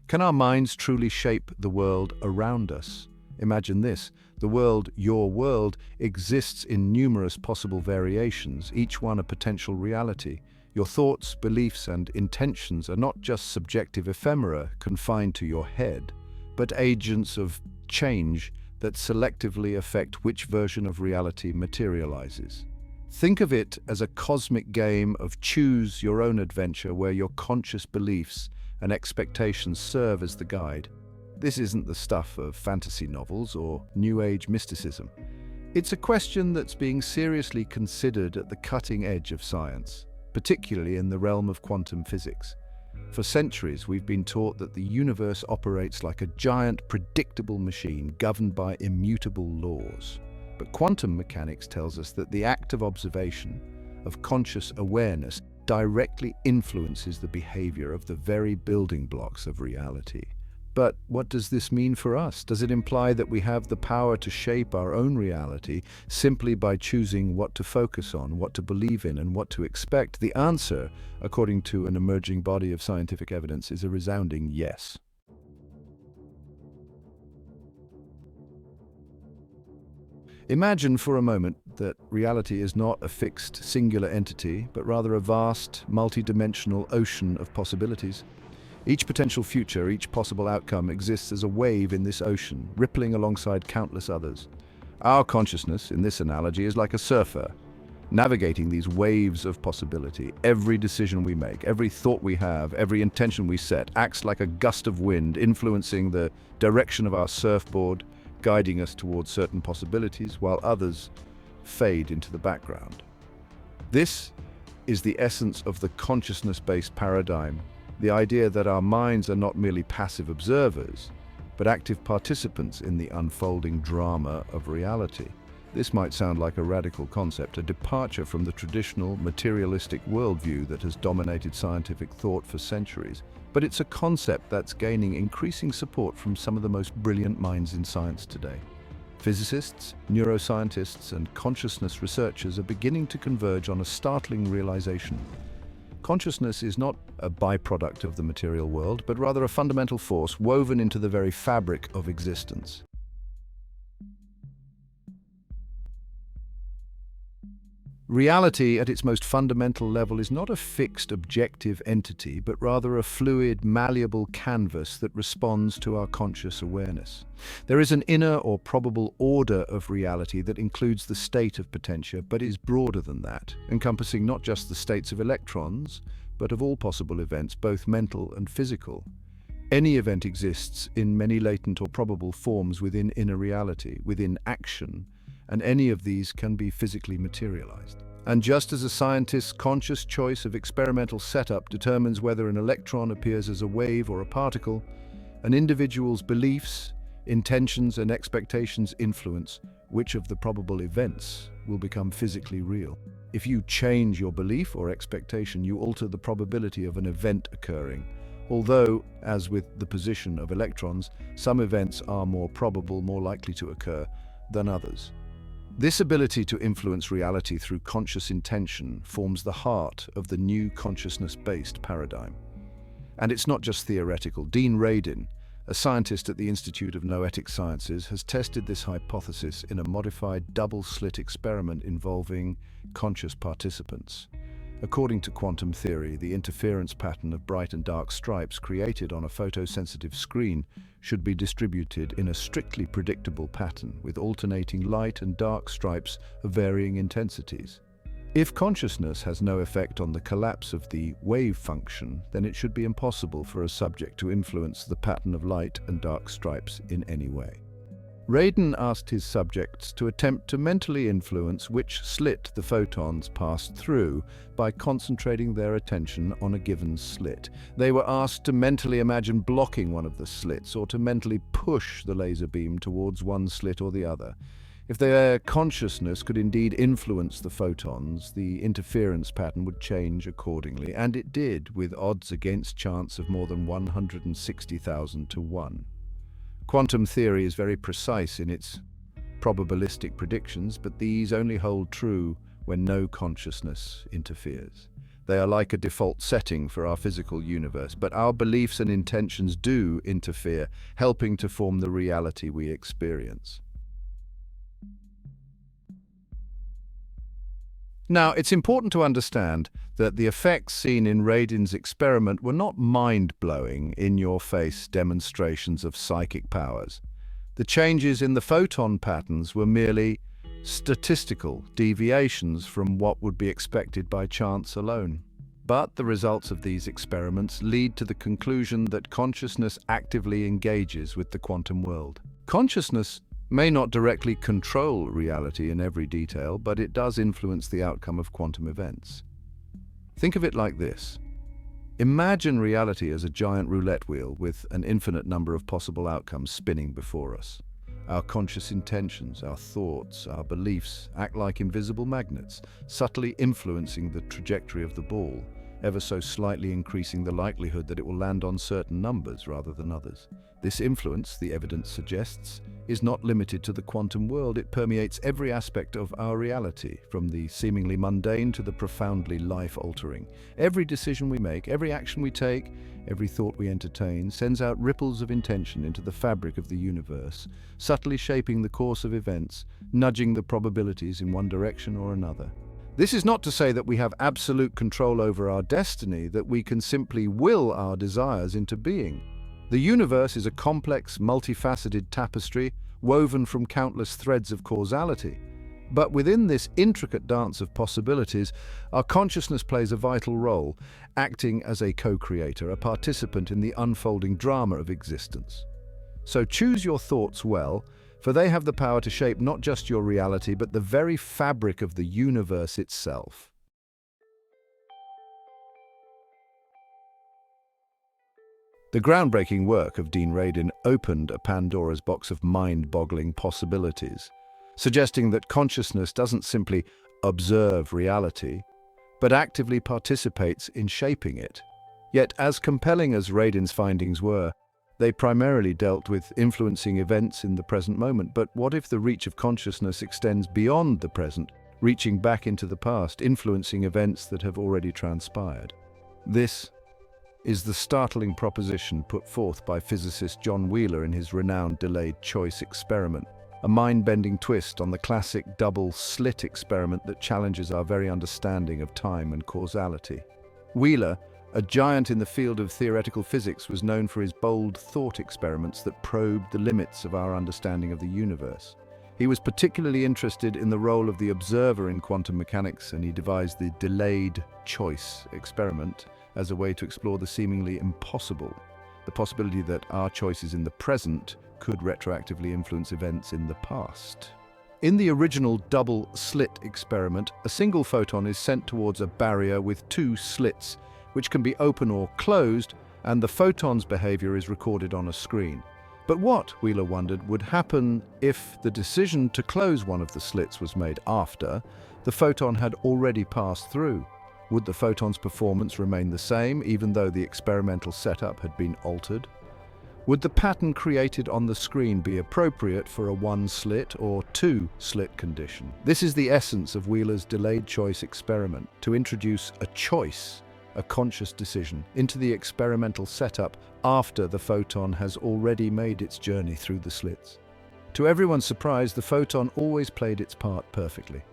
Can our minds truly shape the world around us? Imagine this: the world, your world, exists in numerous possible variations, each one a potential reality. Your thoughts, beliefs, and intentions are not just subjective ephemera confined to your head, but agents of change that selectively affect which version of reality materializes. Think of it as a cosmic game of choose your own adventure where your conscious beliefs and expectations serve as the guide. This isn't the stuff of fantasy novels or New Age mysticism. It's a question that's being seriously considered at the cutting edge of science, particularly in the realm of quantum physics. For centuries, we've been taught that the universe operates like a giant, predictable machine governed by immutable laws. But quantum mechanics tells us that the act of observation, of conscious awareness, directly influences the behavior of the very building blocks of reality. But what does this mean for us? Does it imply that we have the power to shape our own reality simply by choosing what to focus on, what to believe in, and what to expect? The answer, according to an emerging body of scientific evidence, is a resounding yes. Imagine for a moment that reality is not a fixed, singular entity, but rather a vast, multidimensional ocean of possibilities. Each potential future, each possible outcome exists as a wave in this ocean, rippling alongside countless others. Our consciousness, in this analogy, is like a surfer, navigating these waves of possibility. Every decision we make, every thought we have, every intention we set acts like a gust of wind, influencing the direction of our surfboard, guiding us towards certain possibilities, while others fade into the background. This is the essence of the consciousness-based paradigm, the idea that our minds are not merely passive observers, but active participants in the unfolding drama of reality. This might sound like a radical concept, a departure from the traditional materialistic worldview that has dominated scientific thought for centuries. But it's a concept that's gaining increasing support from some of the most brilliant minds in science today. Physicists, neuroscientists, and consciousness researchers are beginning to converge on a startling realization. Consciousness is not a byproduct of the material world, but rather a fundamental force woven into the very fabric of existence. Reality, at its most fundamental level, is not a fixed, objective entity, but rather a fluid, malleable canvas that responds to our conscious awareness. There is an inner or probable order of reality that includes the state of potential, but is broader than that, encompassing not just the states of electrons, but of all possible events, both mental and physical. Any event exists in many latent or probable forms within inner reality, within action, and any of these can be physically materialized. And just as a scientist's conscious choice of experimental setup determines whether an electron appears as a wave or a particle, an individual's beliefs, intentions, and expectations influence which of the probable events will become physically real. If you change your belief or expectation, you alter the probability of an event occurring. Although, as with the position of electrons, some events are more probable, more likely to occur than others. This ability to influence reality through conscious intention forms the heart of the new consciousness-based paradigm. And it's not just theoretical. Dean Radin, a scientist at the Institute of Noetic Sciences, has tested this hypothesis in a modified double-slit experiment involving conscious participants. According to quantum theory, the interference pattern of bright and dark stripes created on a photosensitive screen should be distributed in a strictly predictable pattern with alternating light and dark stripes of varying intensities. If consciousness has no effect on the collapse of the wave function, then it should be impossible for a subject to influence the pattern of light and dark stripes in any way. Radin asked his subjects to attempt to mentally influence which slit the photons passed through by concentrating their attention on a given slit. They were asked to mentally imagine blocking one of the slits or to mentally push the laser beam towards one slit or the other. If their consciousness could indeed influence the photons, the interference pattern would change accordingly, and it did, with odds against chance of more than 160,000 to 1. Quantum theory is very precise in its probabilistic predictions, but these only hold true when no consciousness interferes. They are like a default setting for our physical universe, but our beliefs and intentions do interfere, helping to form the reality we experience. Now, it's important to understand that the effects seen in Radin's experiment were not mind-blowing, in-your-face demonstrations of psychic powers. The changes in the photon patterns were merely statistical deviations from what would be expected by chance alone. But the results of these experiments lead to the conclusion that consciousness actively engages with the quantum world. Consciousness may not directly control reality in every detail, but it does influence the outcome of quantum events. Think of it like this. Imagine reality as a giant roulette wheel with an infinite number of possible outcomes spinning before us. Our conscious intentions, our thoughts, our beliefs act like invisible magnets, subtly influencing the trajectory of the ball, ever so slightly increasing the likelihood that it will land on certain numbers rather than others. This influence, the evidence suggests, is not limited to the quantum world. It permeates every aspect of our reality, from the seemingly mundane to the profoundly life-altering. Every decision we make, every action we take, every thought we entertain sends out ripples of intention into the fabric of the universe, subtly shaping the course of events, nudging the probabilities in one direction or another. This is not to say that we have absolute control over our destiny, that we can simply will our desires into being. The universe is a complex, multifaceted tapestry woven from countless threads of causality. But within this intricate dance of possibilities, our consciousness plays a vital role, acting as a co-creator, a participant in the unfolding drama of existence. So choose your thoughts well, for they have the power to shape not just your reality, but the very fabric of the universe itself. The groundbreaking work of Dean Radin opened a Pandora's box of mind-boggling possibilities, suggesting that consciousness doesn't simply observe reality, but actively participates in shaping it. Yet, as compelling as Radin's findings were, they primarily dealt with influencing events in the present moment. But what if the reach of consciousness extends beyond the present, reaching back into the past, influencing events that have already transpired? This is the startling proposition put forth by physicist John Wheeler in his renowned delayed choice experiment, a mind-bending twist on the classic double-slit experiment that challenges our very understanding of time and causality. Wheeler, a giant in the field of theoretical physics, was known for his bold thought experiments that probed the limits of our understanding of the universe. He was particularly interested in the role of the observer in quantum mechanics, and he devised the delayed choice experiment as a way to explore the seemingly impossible, the possibility that our choices in the present could retroactively influence events in the past. In the original double-slit experiment, a single photon is sent towards a barrier with two slits, which can be open or closed, and the photon's behavior is recorded on a screen. But what, Wheeler wondered, would happen if the decision to close one of the slits was made after the photon had already passed through? Would the photon's performance remain the same, even though the experimental setup had been altered? Would the pattern created on the screen be appropriate for a one-slit or two-slit condition? This is the essence of Wheeler's delayed choice experiment, to introduce a choice, a conscious decision, into the experimental setup after the photon has already made its journey through the slits. To everyone's surprise, the photon always played its part perfectly.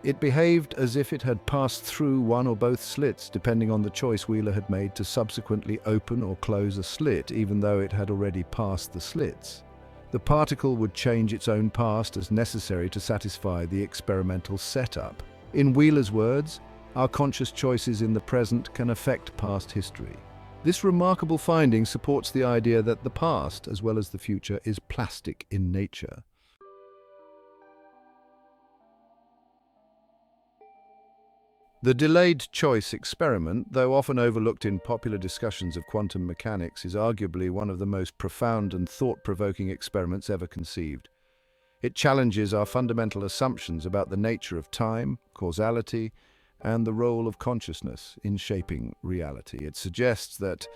It behaved as if it had passed through one or both slits, depending on the choice Wheeler had made to subsequently open or close a slit, even though it had already passed the slits. The particle would change its own past as necessary to satisfy the experimental setup. In Wheeler's words, our conscious choices in the present can affect past history. This remarkable finding supports the idea that the past, as well as the future, is plastic in nature. The delayed choice experiment, though often overlooked in popular discussions of quantum mechanics, is arguably one of the most profound and thought-provoking experiments ever conceived. It challenges our fundamental assumptions about the nature of time, causality, and the role of consciousness in shaping reality. It suggests that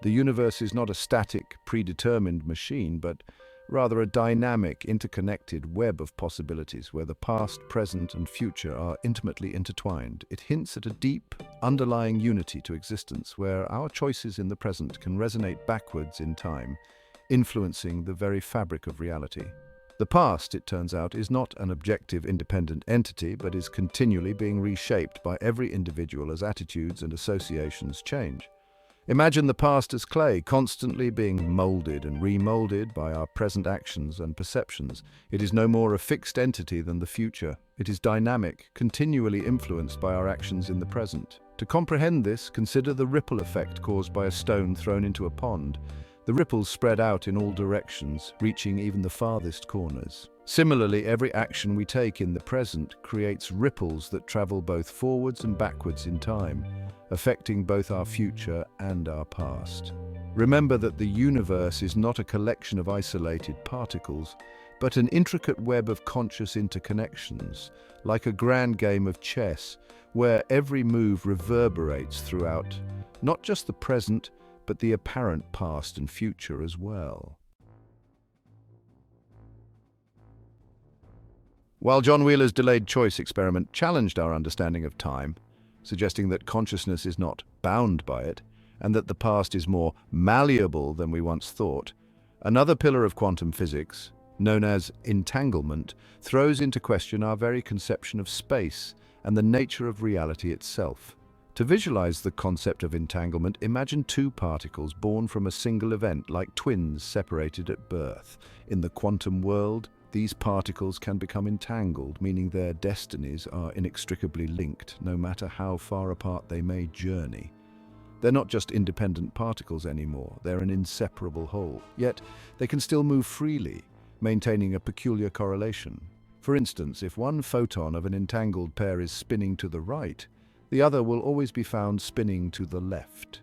the universe is not a static, predetermined machine, but rather a dynamic, interconnected web of possibilities where the past, present, and future are intimately intertwined. It hints at a deep, underlying unity to existence, where our choices in the present can resonate backwards in time, influencing the very fabric of reality. The past, it turns out, is not an objective, independent entity, but is continually being reshaped by every individual as attitudes and associations change. Imagine the past as clay, constantly being molded and remolded by our present actions and perceptions. It is no more a fixed entity than the future. It is dynamic, continually influenced by our actions in the present. To comprehend this, consider the ripple effect caused by a stone thrown into a pond. The ripples spread out in all directions, reaching even the farthest corners. Similarly, every action we take in the present creates ripples that travel both forwards and backwards in time, affecting both our future and our past. Remember that the universe is not a collection of isolated particles, but an intricate web of conscious interconnections, like a grand game of chess, where every move reverberates throughout, not just the present, but the apparent past and future as well. While John Wheeler's delayed choice experiment challenged our understanding of time, suggesting that consciousness is not bound by it, and that the past is more malleable than we once thought, another pillar of quantum physics, known as entanglement, throws into question our very conception of space and the nature of reality itself. To visualize the concept of entanglement, imagine two particles born from a single event, like twins separated at birth. In the quantum world, these particles can become entangled, meaning their destinies are inextricably linked, no matter how far apart they may journey. They're not just independent particles anymore, they're an inseparable whole. Yet, they can still move freely, maintaining a peculiar correlation. For instance, if one photon of an entangled pair is spinning to the right, the other will always be found spinning to the left.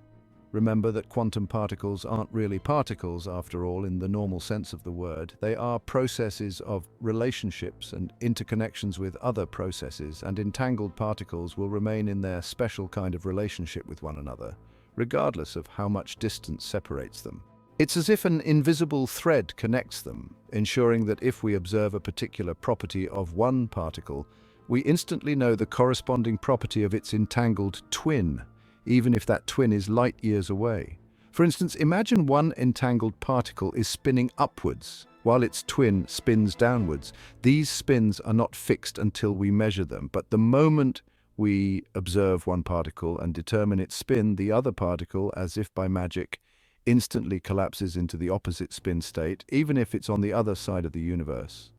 Remember that quantum particles aren't really particles, after all, in the normal sense of the word. They are processes of relationships and interconnections with other processes, and entangled particles will remain in their special kind of relationship with one another, regardless of how much distance separates them. It's as if an invisible thread connects them, ensuring that if we observe a particular property of one particle, we instantly know the corresponding property of its entangled twin, even if that twin is light years away. For instance, imagine one entangled particle is spinning upwards, while its twin spins downwards. These spins are not fixed until we measure them, but the moment we observe one particle and determine its spin, the other particle, as if by magic, instantly collapses into the opposite spin state, even if it's on the other side of the universe.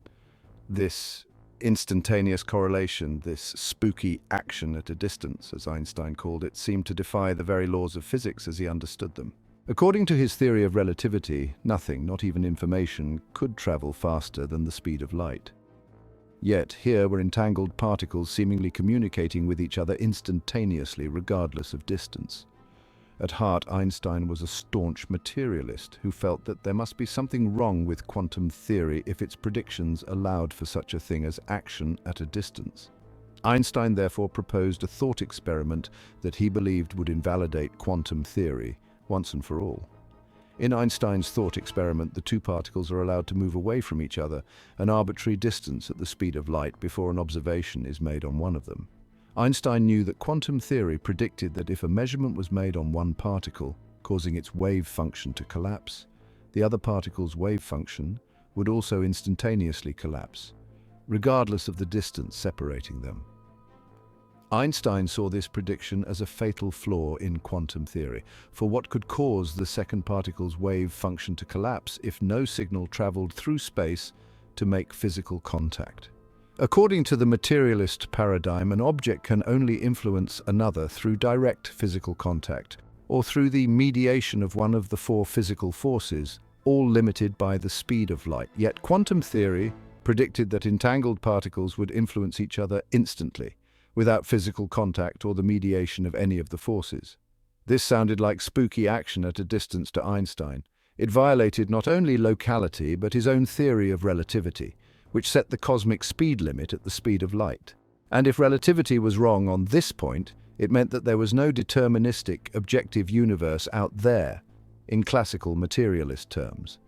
This instantaneous correlation, this spooky action at a distance, as Einstein called it, seemed to defy the very laws of physics as he understood them. According to his theory of relativity, nothing, not even information, could travel faster than the speed of light. Yet here were entangled particles seemingly communicating with each other instantaneously, regardless of distance. At heart, Einstein was a staunch materialist who felt that there must be something wrong with quantum theory if its predictions allowed for such a thing as action at a distance. Einstein therefore proposed a thought experiment that he believed would invalidate quantum theory once and for all. In Einstein's thought experiment, the two particles are allowed to move away from each other an arbitrary distance at the speed of light before an observation is made on one of them. Einstein knew that quantum theory predicted that if a measurement was made on one particle, causing its wave function to collapse, the other particle's wave function would also instantaneously collapse, regardless of the distance separating them. Einstein saw this prediction as a fatal flaw in quantum theory, for what could cause the second particle's wave function to collapse if no signal traveled through space to make physical contact? According to the materialist paradigm, an object can only influence another through direct physical contact, or through the mediation of one of the four physical forces, all limited by the speed of light. Yet quantum theory predicted that entangled particles would influence each other instantly, without physical contact or the mediation of any of the forces. This sounded like spooky action at a distance to Einstein. It violated not only locality, but his own theory of relativity, which set the cosmic speed limit at the speed of light. And if relativity was wrong on this point, it meant that there was no deterministic, objective universe out there, in classical materialist terms.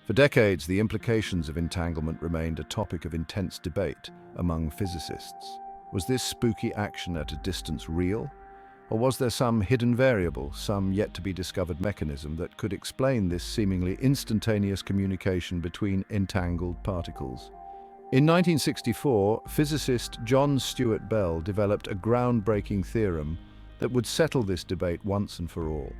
For decades, the implications of entanglement remained a topic of intense debate among physicists. Was this spooky action at a distance real? Or was there some hidden variable, some yet-to-be-discovered mechanism that could explain this seemingly instantaneous communication between entangled particles? In 1964, physicist John Stuart Bell developed a groundbreaking theorem that would settle this debate once and for all.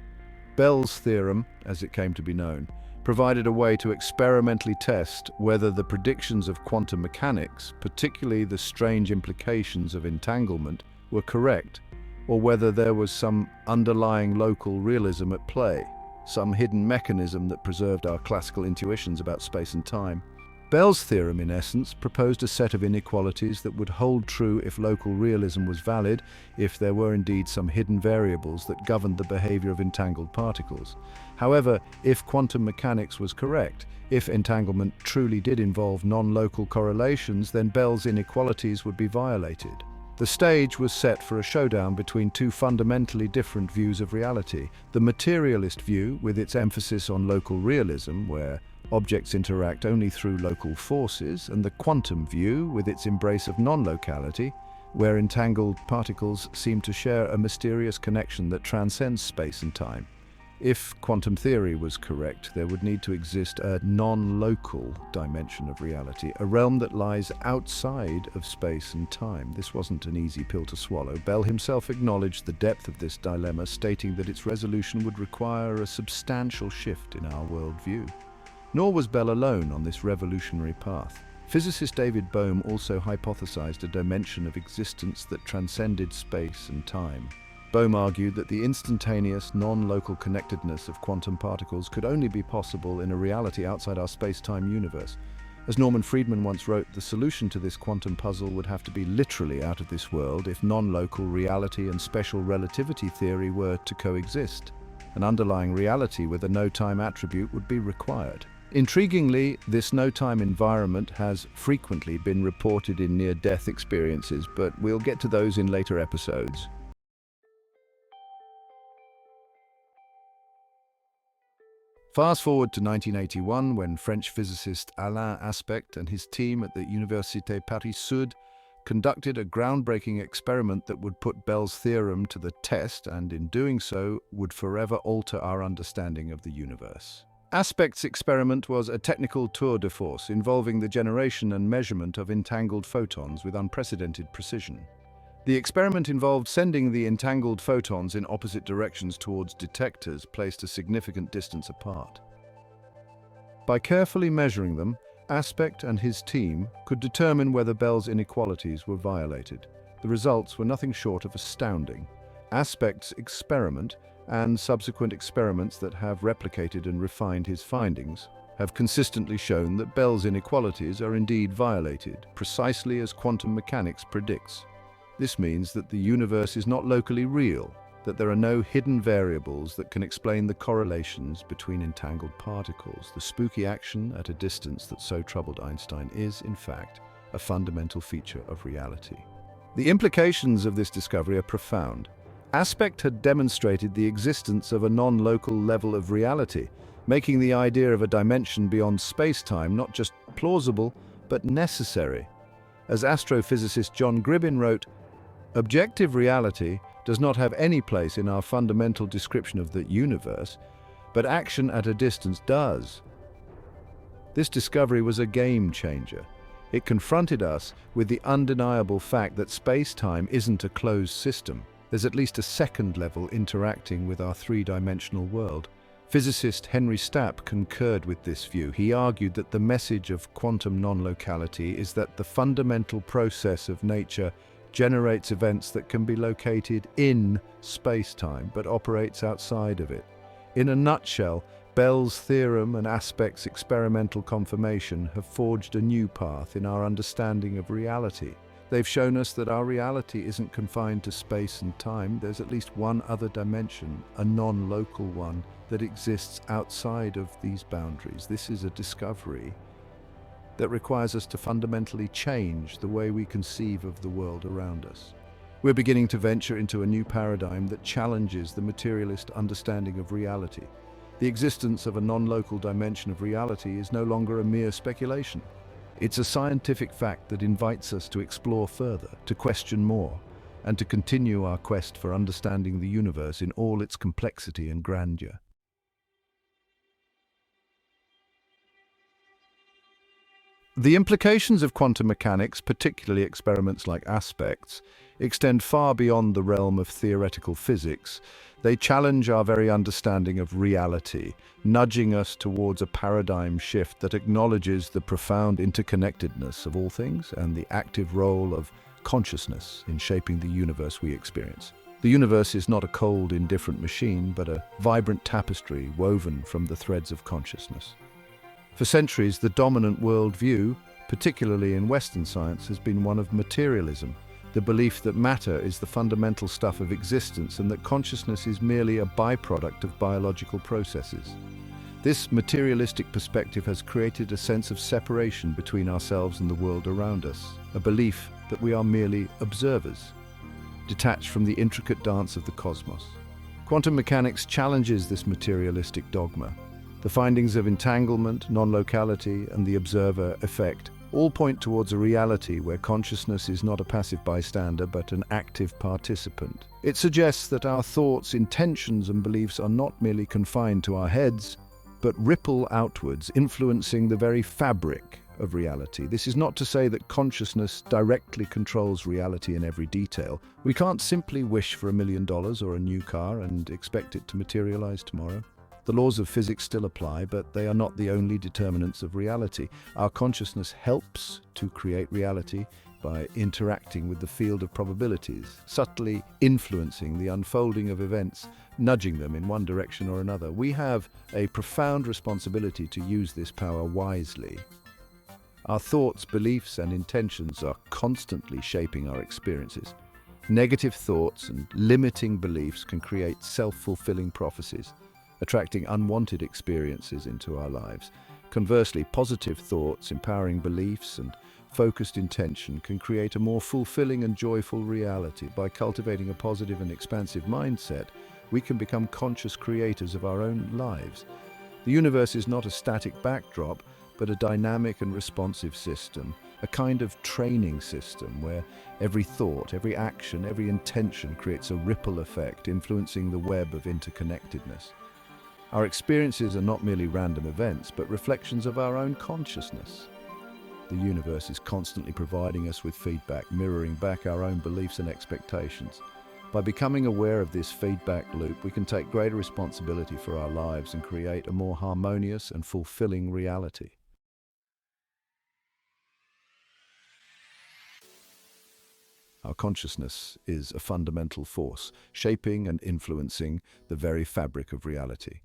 Bell's theorem, as it came to be known, provided a way to experimentally test whether the predictions of quantum mechanics, particularly the strange implications of entanglement, were correct, or whether there was some underlying local realism at play, some hidden mechanism that preserved our classical intuitions about space and time. Bell's theorem, in essence, proposed a set of inequalities that would hold true if local realism was valid, if there were indeed some hidden variables that governed the behavior of entangled particles. However, if quantum mechanics was correct, if entanglement truly did involve non-local correlations, then Bell's inequalities would be violated. The stage was set for a showdown between two fundamentally different views of reality. The materialist view, with its emphasis on local realism, where objects interact only through local forces, and the quantum view, with its embrace of non-locality, where entangled particles seem to share a mysterious connection that transcends space and time. If quantum theory was correct, there would need to exist a non-local dimension of reality, a realm that lies outside of space and time. This wasn't an easy pill to swallow. Bell himself acknowledged the depth of this dilemma, stating that its resolution would require a substantial shift in our worldview. Nor was Bell alone on this revolutionary path. Physicist David Bohm also hypothesized a dimension of existence that transcended space and time. Bohm argued that the instantaneous, non-local connectedness of quantum particles could only be possible in a reality outside our space-time universe. As Norman Friedman once wrote, the solution to this quantum puzzle would have to be literally out of this world if non-local reality and special relativity theory were to coexist. An underlying reality with a no-time attribute would be required. Intriguingly, this no-time environment has frequently been reported in near-death experiences, but we'll get to those in later episodes. Fast forward to 1981, when French physicist Alain Aspect and his team at the Université Paris-Sud conducted a groundbreaking experiment that would put Bell's theorem to the test and, in doing so, would forever alter our understanding of the universe. Aspect's experiment was a technical tour de force involving the generation and measurement of entangled photons with unprecedented precision. The experiment involved sending the entangled photons in opposite directions towards detectors placed a significant distance apart. By carefully measuring them, Aspect and his team could determine whether Bell's inequalities were violated. The results were nothing short of astounding. Aspect's experiment, and subsequent experiments that have replicated and refined his findings, have consistently shown that Bell's inequalities are indeed violated, precisely as quantum mechanics predicts. This means that the universe is not locally real, that there are no hidden variables that can explain the correlations between entangled particles. The spooky action at a distance that so troubled Einstein is, in fact, a fundamental feature of reality. The implications of this discovery are profound. Aspect had demonstrated the existence of a non-local level of reality, making the idea of a dimension beyond space-time not just plausible, but necessary. As astrophysicist John Gribbin wrote, "Objective reality does not have any place in our fundamental description of the universe, but action at a distance does." This discovery was a game changer. It confronted us with the undeniable fact that space-time isn't a closed system. There's at least a second level interacting with our three-dimensional world. Physicist Henry Stapp concurred with this view. He argued that the message of quantum non-locality is that the fundamental process of nature generates events that can be located in space-time, but operates outside of it. In a nutshell, Bell's theorem and Aspect's experimental confirmation have forged a new path in our understanding of reality. They've shown us that our reality isn't confined to space and time. There's at least one other dimension, a non-local one, that exists outside of these boundaries. This is a discovery that requires us to fundamentally change the way we conceive of the world around us. We're beginning to venture into a new paradigm that challenges the materialist understanding of reality. The existence of a non-local dimension of reality is no longer a mere speculation. It's a scientific fact that invites us to explore further, to question more, and to continue our quest for understanding the universe in all its complexity and grandeur. The implications of quantum mechanics, particularly experiments like aspects, extend far beyond the realm of theoretical physics. They challenge our very understanding of reality, nudging us towards a paradigm shift that acknowledges the profound interconnectedness of all things and the active role of consciousness in shaping the universe we experience. The universe is not a cold, indifferent machine, but a vibrant tapestry woven from the threads of consciousness. For centuries, the dominant worldview, particularly in Western science, has been one of materialism, the belief that matter is the fundamental stuff of existence and that consciousness is merely a byproduct of biological processes. This materialistic perspective has created a sense of separation between ourselves and the world around us, a belief that we are merely observers, detached from the intricate dance of the cosmos. Quantum mechanics challenges this materialistic dogma. The findings of entanglement, non-locality, and the observer effect all point towards a reality where consciousness is not a passive bystander but an active participant. It suggests that our thoughts, intentions, and beliefs are not merely confined to our heads, but ripple outwards, influencing the very fabric of reality. This is not to say that consciousness directly controls reality in every detail. We can't simply wish for $1 million or a new car and expect it to materialize tomorrow. The laws of physics still apply, but they are not the only determinants of reality. Our consciousness helps to create reality by interacting with the field of probabilities, subtly influencing the unfolding of events, nudging them in one direction or another. We have a profound responsibility to use this power wisely. Our thoughts, beliefs, and intentions are constantly shaping our experiences. Negative thoughts and limiting beliefs can create self-fulfilling prophecies, attracting unwanted experiences into our lives. Conversely, positive thoughts, empowering beliefs, and focused intention can create a more fulfilling and joyful reality. By cultivating a positive and expansive mindset, we can become conscious creators of our own lives. The universe is not a static backdrop, but a dynamic and responsive system, a kind of training system where every thought, every action, every intention creates a ripple effect, influencing the web of interconnectedness. Our experiences are not merely random events, but reflections of our own consciousness. The universe is constantly providing us with feedback, mirroring back our own beliefs and expectations. By becoming aware of this feedback loop, we can take greater responsibility for our lives and create a more harmonious and fulfilling reality. Our consciousness is a fundamental force, shaping and influencing the very fabric of reality.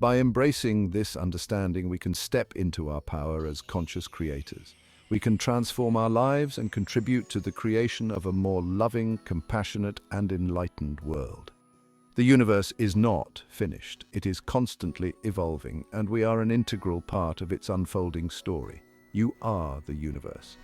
By embracing this understanding, we can step into our power as conscious creators. We can transform our lives and contribute to the creation of a more loving, compassionate, and enlightened world. The universe is not finished. It is constantly evolving, and we are an integral part of its unfolding story. You are the universe,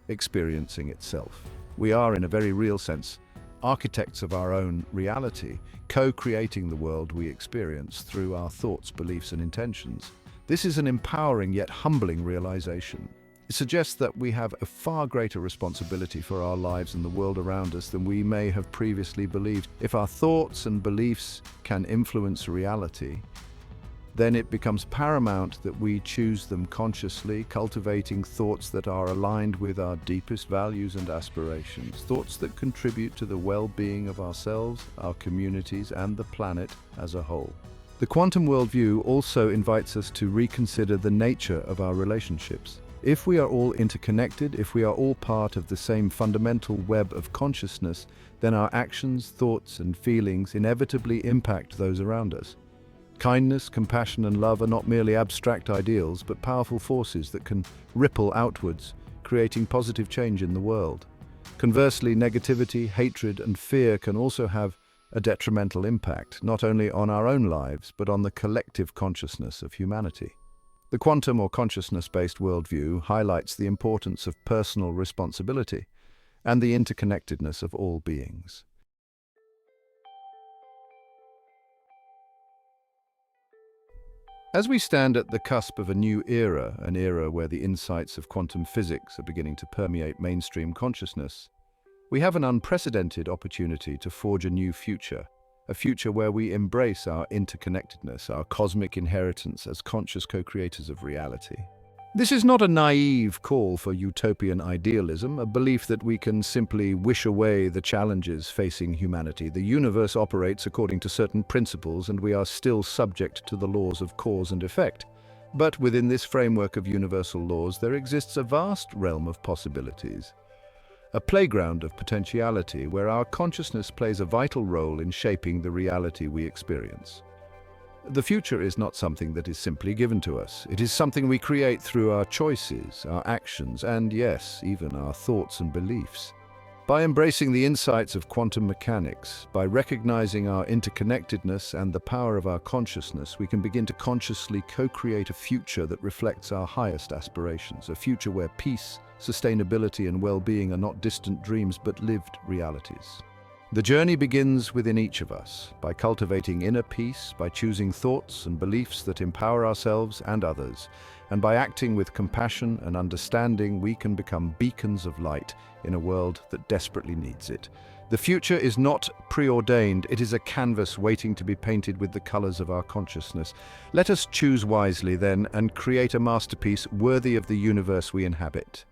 experiencing itself. We are, in a very real sense, architects of our own reality, co-creating the world we experience through our thoughts, beliefs, and intentions. This is an empowering yet humbling realization. It suggests that we have a far greater responsibility for our lives and the world around us than we may have previously believed. If our thoughts and beliefs can influence reality, then it becomes paramount that we choose them consciously, cultivating thoughts that are aligned with our deepest values and aspirations, thoughts that contribute to the well-being of ourselves, our communities, and the planet as a whole. The quantum worldview also invites us to reconsider the nature of our relationships. If we are all interconnected, if we are all part of the same fundamental web of consciousness, then our actions, thoughts, and feelings inevitably impact those around us. Kindness, compassion, and love are not merely abstract ideals, but powerful forces that can ripple outwards, creating positive change in the world. Conversely, negativity, hatred, and fear can also have a detrimental impact, not only on our own lives, but on the collective consciousness of humanity. The quantum or consciousness-based worldview highlights the importance of personal responsibility and the interconnectedness of all beings. As we stand at the cusp of a new era, an era where the insights of quantum physics are beginning to permeate mainstream consciousness, we have an unprecedented opportunity to forge a new future, a future where we embrace our interconnectedness, our cosmic inheritance as conscious co-creators of reality. This is not a naive call for utopian idealism, a belief that we can simply wish away the challenges facing humanity. The universe operates according to certain principles, and we are still subject to the laws of cause and effect. But within this framework of universal laws, there exists a vast realm of possibilities, a playground of potentiality where our consciousness plays a vital role in shaping the reality we experience. The future is not something that is simply given to us. It is something we create through our choices, our actions, and yes, even our thoughts and beliefs. By embracing the insights of quantum mechanics, by recognizing our interconnectedness and the power of our consciousness, we can begin to consciously co-create a future that reflects our highest aspirations, a future where peace, sustainability, and well-being are not distant dreams but lived realities. The journey begins within each of us, by cultivating inner peace, by choosing thoughts and beliefs that empower ourselves and others, and by acting with compassion and understanding, we can become beacons of light in a world that desperately needs it. The future is not preordained, it is a canvas waiting to be painted with the colors of our consciousness. Let us choose wisely then and create a masterpiece worthy of the universe we inhabit.